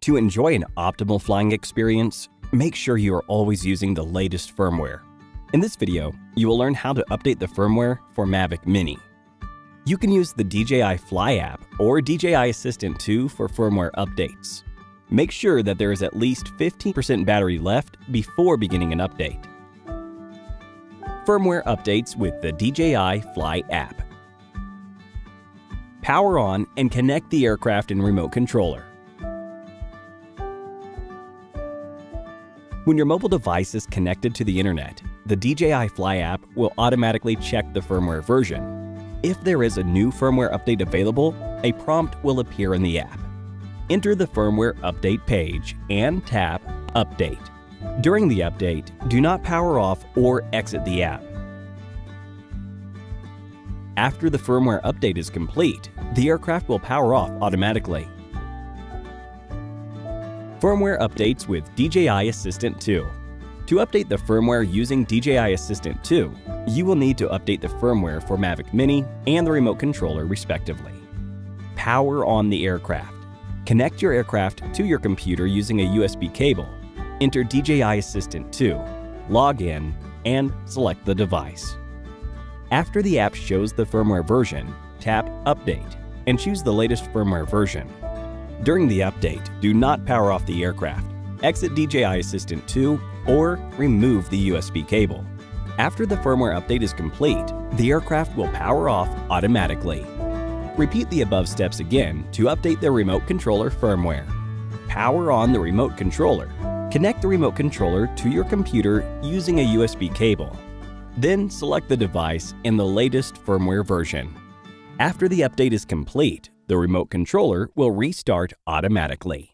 To enjoy an optimal flying experience, make sure you are always using the latest firmware. In this video, you will learn how to update the firmware for Mavic Mini. You can use the DJI Fly app or DJI Assistant 2 for firmware updates. Make sure that there is at least 15% battery left before beginning an update. Firmware updates with the DJI Fly app. Power on and connect the aircraft and remote controller. When your mobile device is connected to the internet, the DJI Fly app will automatically check the firmware version. If there is a new firmware update available, a prompt will appear in the app. Enter the firmware update page and tap Update. During the update, do not power off or exit the app. After the firmware update is complete, the aircraft will power off automatically. Firmware updates with DJI Assistant 2. To update the firmware using DJI Assistant 2, you will need to update the firmware for Mavic Mini and the remote controller respectively. Power on the aircraft. Connect your aircraft to your computer using a USB cable. Enter DJI Assistant 2, log in, and select the device. After the app shows the firmware version, tap Update and choose the latest firmware version. During the update, do not power off the aircraft, exit DJI Assistant 2, or remove the USB cable. After the firmware update is complete, the aircraft will power off automatically. Repeat the above steps again to update the remote controller firmware. Power on the remote controller. Connect the remote controller to your computer using a USB cable. Then select the device in the latest firmware version. After the update is complete, the remote controller will restart automatically.